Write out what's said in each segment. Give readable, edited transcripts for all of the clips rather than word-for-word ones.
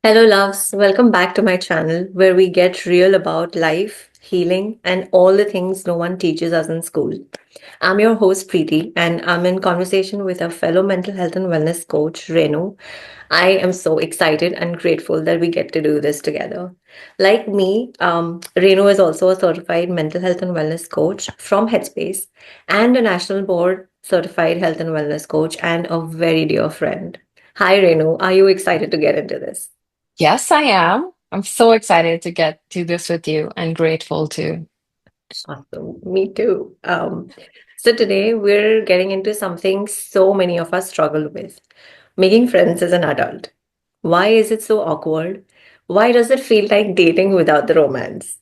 Hello, loves. Welcome back to my channel where we get real about life, healing, and all the things no one teaches us in school. I'm your host, Preeti, and I'm in conversation with a fellow mental health and wellness coach, Renu. I am so excited and grateful that we get to do this together. Like me, Renu is also a certified mental health and wellness coach from Headspace and a national board certified health and wellness coach and a very dear friend. Hi, Renu. Are you excited to get into this? Yes, I am. I'm so excited to get to this with you and grateful too. Awesome. Me too. So today we're getting into something so many of us struggle with, making friends as an adult. Why is it so awkward? Why does it feel like dating without the romance?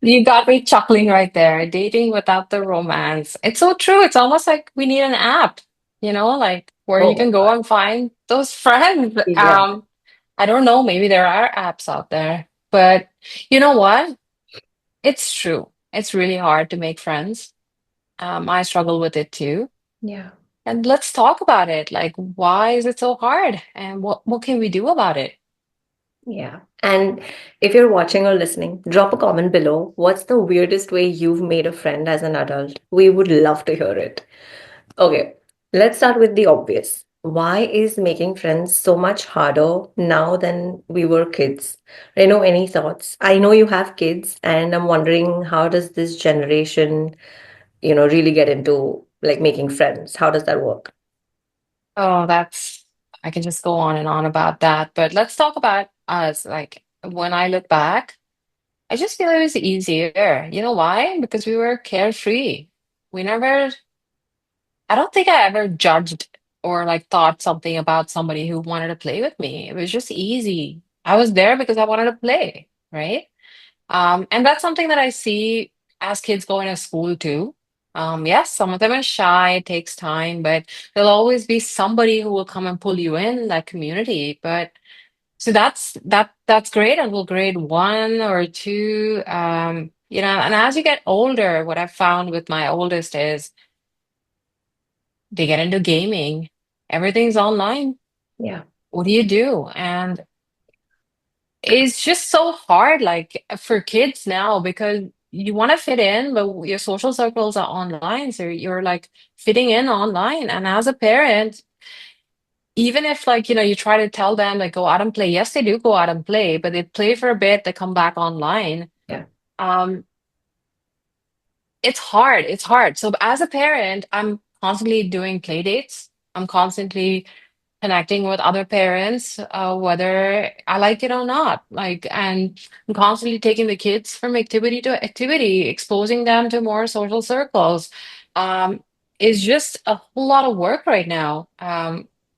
You got me chuckling right there. Dating without the romance. It's so true. It's almost like we need an app, like where Oh you my can go God. and find those friends. Yeah. I don't know, maybe there are apps out there, but you know what? It's true. It's really hard to make friends. I struggle with it too. Yeah. And let's talk about it. Like, why is it so hard? And what can we do about it? Yeah. And if you're watching or listening, drop a comment below. What's the weirdest way you've made a friend as an adult? We would love to hear it. Okay, let's start with the obvious. Why is making friends so much harder now than we were kids? Reno, any thoughts? I know you have kids, and I'm wondering how does this generation, really get into like making friends? How does that work? Oh, I can just go on and on about that. But let's talk about us. Like, when I look back, I just feel it was easier. You know why? Because we were carefree. We never, I don't think I ever judged or like thought something about somebody who wanted to play with me. It was just easy. I was there because I wanted to play, right? And that's something that I see as kids going to school too. Yes, some of them are shy, it takes time, but there'll always be somebody who will come and pull you in that community. But so that's great until grade one or two. And as you get older, what I've found with my oldest is they get into gaming. Everything's online. Yeah, What do you do? And it's just so hard, like for kids now, because you want to fit in, but your social circles are online. So you're like fitting in online. And as a parent, even if like, you try to tell them like go out and play, yes, they do go out and play, but they play for a bit, they come back online. yeah, Um, it's hard. It's hard. So as a parent, I'm constantly doing play dates. I'm constantly connecting with other parents, whether I like it or not. Like, and I'm constantly taking the kids from activity to activity, exposing them to more social circles. Um, is just a whole lot of work right now.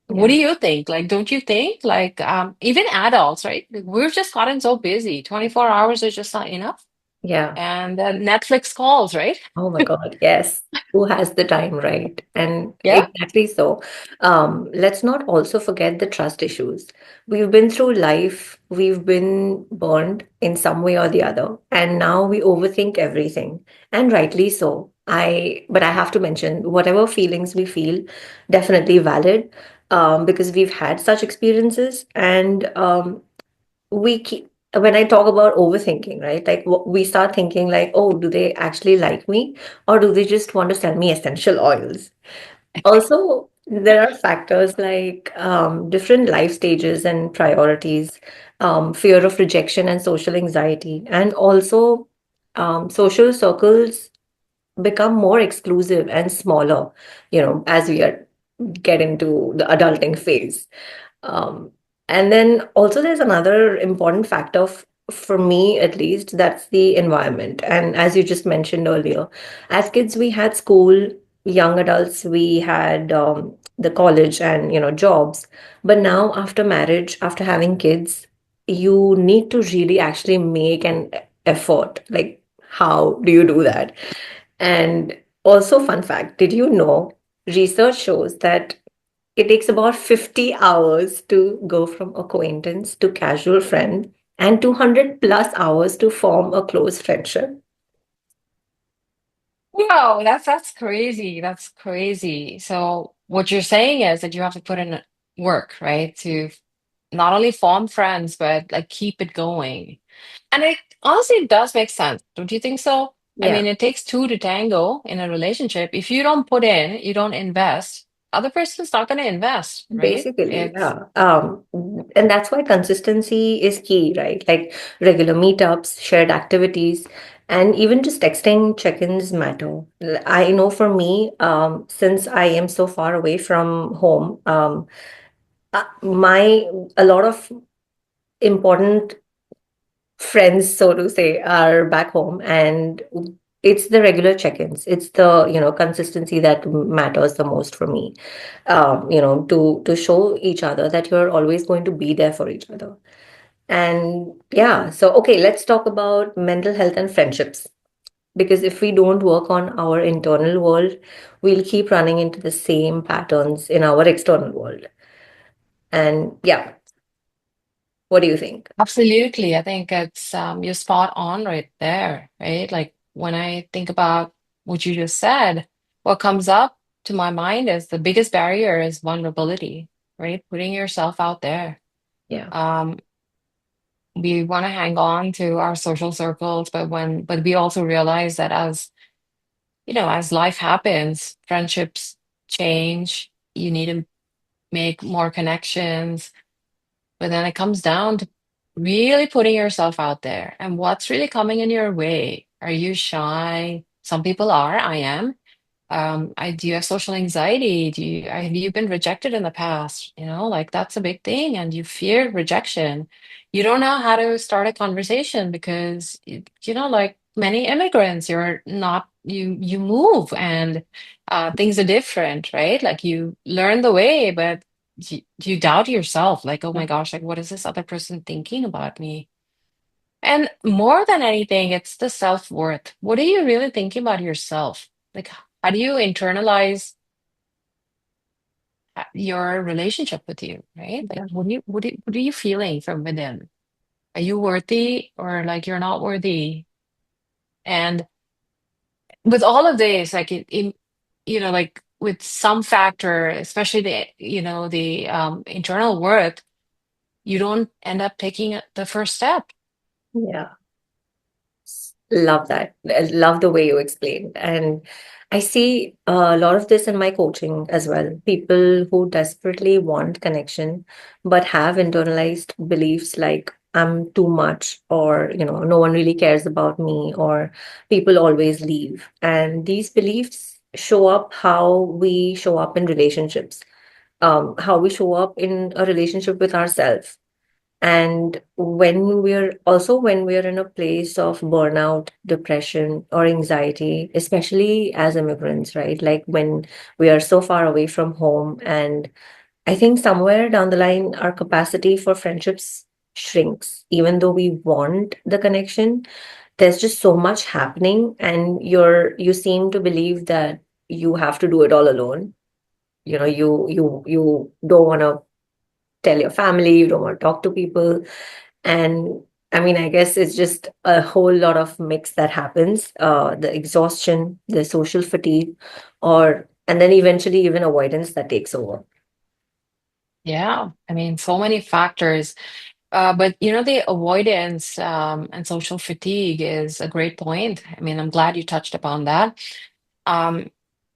What do yeah, you think? Like, don't you think? Like, even adults, right? Like, we've just gotten so busy. 24 hours is just not enough. yeah. And Netflix calls, right? Oh my God, yes. Who has the time, right? And Yeah. exactly so. Let's not also forget the trust issues. We've been through life, we've been burned in some way or the other, and now we overthink everything, and rightly so. But I have to mention, whatever feelings we feel, definitely valid, because we've had such experiences, and we keep when I talk about overthinking, right? Like we start thinking like, oh, do they actually like me, or do they just want to sell me essential oils? Also, there are factors like different life stages and priorities, fear of rejection and social anxiety, and also social circles become more exclusive and smaller, as we get into the adulting phase. um, and then also there's another important factor for me at least, that's the environment. And as you just mentioned earlier, as kids we had school, young adults we had the college and jobs. But now after marriage, after having kids, you need to really actually make an effort. Like, how do you do that? And also, fun fact, did you know research shows that it takes about 50 hours to go from acquaintance to casual friend and 200 plus hours to form a close friendship. Wow, that's crazy. That's crazy. So what you're saying is that you have to put in work, right? To not only form friends, but like keep it going. And it honestly it does make sense. Don't you think so? I Yeah. mean, it takes two to tango in a relationship. If you don't put in, you don't invest, other person's not going to invest, right? Basically, It's yeah. And that's why consistency is key, right? Like regular meetups, shared activities, and even just texting check-ins matter. I know for me, since I am so far away from home, my a lot of important friends, so to say, are back home, and it's the regular check-ins. It's the, consistency that matters the most for me. To show each other that you're always going to be there for each other. And yeah, so okay, let's talk about mental health and friendships. Because if we don't work on our internal world, we'll keep running into the same patterns in our external world. And yeah, what do you think? absolutely. I think it's you're spot on right there, right? Like when I think about what you just said, what comes up to my mind is the biggest barrier is vulnerability, right? Putting yourself out there. Yeah. Um, we want to hang on to our social circles, but we also realize that as as life happens, friendships change. You need to make more connections, but then it comes down to really putting yourself out there and what's really coming in your way. Are you shy? Some people are. I am. Do you have social anxiety? Have you been rejected in the past? Like that's a big thing, and you fear rejection. You don't know how to start a conversation because like many immigrants, you're not you move and things are different, right? Like you learn the way, but you doubt yourself, like, oh my gosh, like what is this other person thinking about me? And more than anything, it's the self-worth. What are you really thinking about yourself? Like, how do you internalize your relationship with you, right? Like, Yeah. what are you feeling from within? Are you worthy or like you're not worthy? And with all of this, like like with some factor, especially the internal worth, you don't end up taking the first step. Yeah. Love that. I love the way you explained. And I see a lot of this in my coaching as well. People who desperately want connection, but have internalized beliefs like I'm too much, or, no one really cares about me, or people always leave. And these beliefs show up how we show up in relationships, how we show up in a relationship with ourselves. And when we're in a place of burnout, depression, or anxiety, especially as immigrants, right? Like when we are so far away from home, and I think somewhere down the line, our capacity for friendships shrinks, even though we want the connection. There's just so much happening, and you seem to believe that you have to do it all alone. You don't want to tell your family, you don't want to talk to people. And I mean, I guess it's just a whole lot of mix that happens, the exhaustion, the social fatigue, and then eventually even avoidance that takes over. Yeah, I mean, so many factors. But the avoidance and social fatigue is a great point. I mean, I'm glad you touched upon that. Um,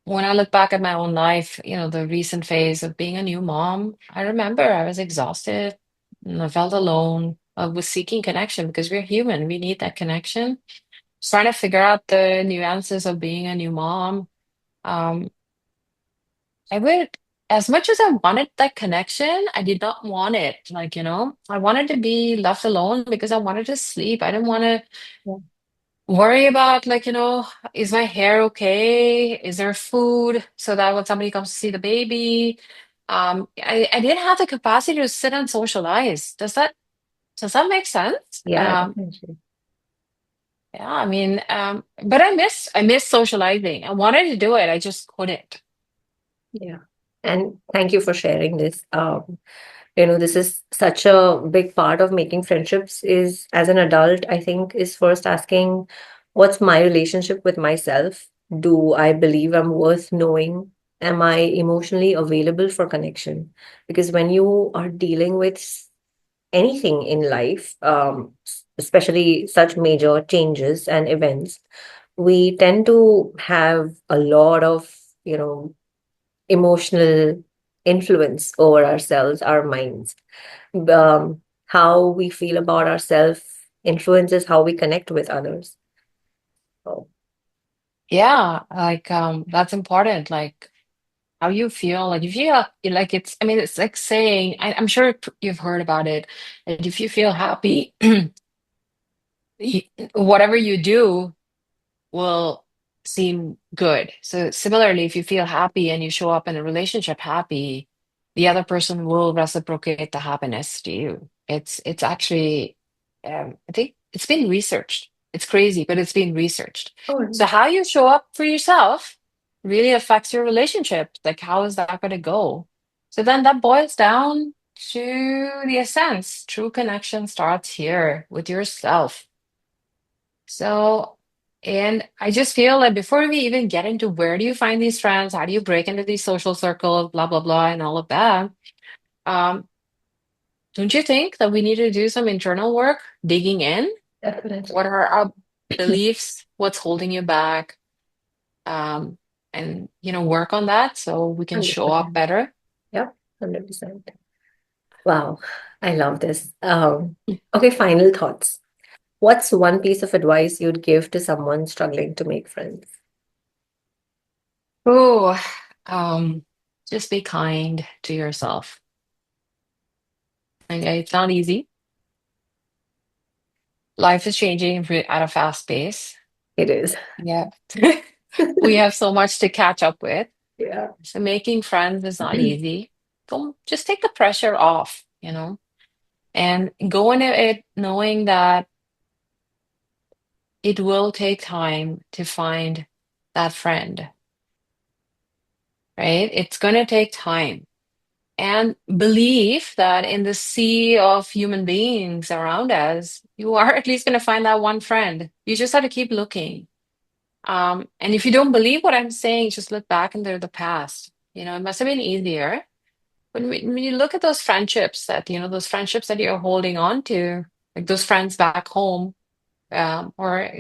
when I look back at my own life, the recent phase of being a new mom, I remember I was exhausted and I felt alone. I was seeking connection because we're human. We need that connection. Trying to figure out the nuances of being a new mom. Um, I would, as much as I wanted that connection, I did not want it. Like, I wanted to be left alone because I wanted to sleep. I didn't want to Yeah. worry about, like, is my hair okay? Is there food so that when somebody comes to see the baby, I didn't have the capacity to sit and socialize. Does that make sense? Yeah, definitely. Yeah, I mean, but I miss socializing. I wanted to do it, I just couldn't. Yeah. And thank you for sharing this. This is such a big part of making friendships is as an adult, I think, is first asking, what's my relationship with myself? Do I believe I'm worth knowing? Am I emotionally available for connection? Because when you are dealing with anything in life, especially such major changes and events, we tend to have a lot of, you know, emotional influence over ourselves, our minds. How we feel about ourselves influences how we connect with others. So, Yeah, like that's important. Like how you feel, like if you like it's, I mean, it's like saying, I'm sure you've heard about it, that if you feel happy, y- whatever you do will seem good. So similarly, if you feel happy and you show up in a relationship happy, the other person will reciprocate the happiness to you. It's actually, I think it's been researched. It's crazy, but it's been researched. So oh, how you show up for yourself really affects your relationship. Like how is that going to go? So then that boils down to the essence. True connection starts here with yourself. So, and I just feel like before we even get into where do you find these friends, how do you break into these social circles, blah, blah, blah, and all of that, um, don't you think that we need to do some internal work, digging in? What definitely. are our beliefs? What's holding you back? Um, and, work on that so we can show up 100%. better. Yep, 100%. Wow, I love this. Okay, final thoughts. What's one piece of advice you'd give to someone struggling to make friends? Oh, um, just be kind to yourself. Okay, it's not easy. Life is changing at a fast pace. It is. Yeah. We have so much to catch up with. Yeah. So making friends is not easy. Don't just take the pressure off, and go into it knowing that it will take time to find that friend, right? It's going to take time. And believe that in the sea of human beings around us, you are at least going to find that one friend. You just have to keep looking. And if you don't believe what I'm saying, just look back into the past. It must have been easier. When you look at those friendships that you're holding on to, like those friends back home, or,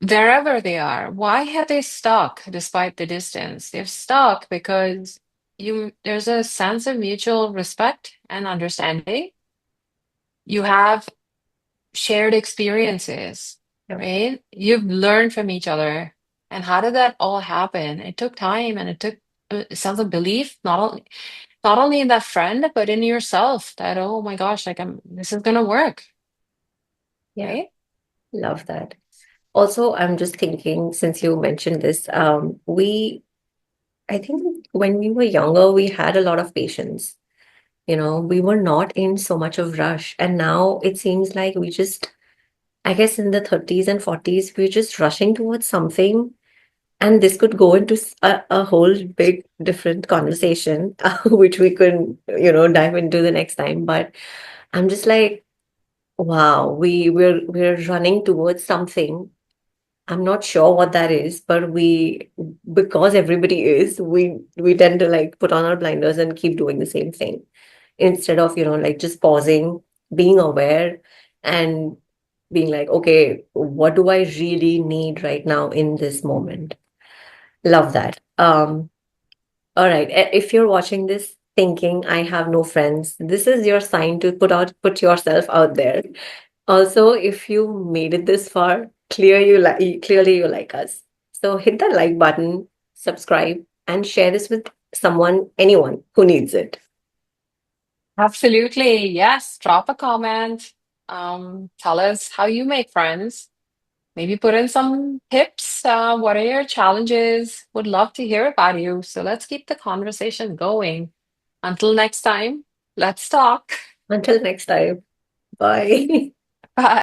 wherever they are, why have they stuck despite the distance? They've stuck because there's a sense of mutual respect and understanding. You have shared experiences, Yep. right? You've learned from each other. And how did that all happen? It took time and it took a sense of belief, not only in that friend, but in yourself that, oh my gosh, like this is gonna work, Yeah. right? Love that. Also, I'm just thinking, since you mentioned this, I think when we were younger, we had a lot of patience. We were not in so much of rush. And now it seems like I guess in the 30s and 40s, we're just rushing towards something. And this could go into a whole big different conversation, which we could, dive into the next time. But I'm just like, wow, we're running towards something. I'm not sure what that is, but because everybody is, we tend to like put on our blinders and keep doing the same thing instead of, like just pausing, being aware, and being like, okay, what do I really need right now in this moment? Love that. All right. If you're watching this thinking I have no friends, this is your sign to put yourself out there. Also, if you made it this far, clearly you like us. So hit that like button, subscribe, and share this with anyone who needs it. Absolutely. Yes. Drop a comment. Tell us how you make friends. Maybe put in some tips. What are your challenges? Would love to hear about you. So let's keep the conversation going. Until next time, let's talk. Until next time, bye. Bye.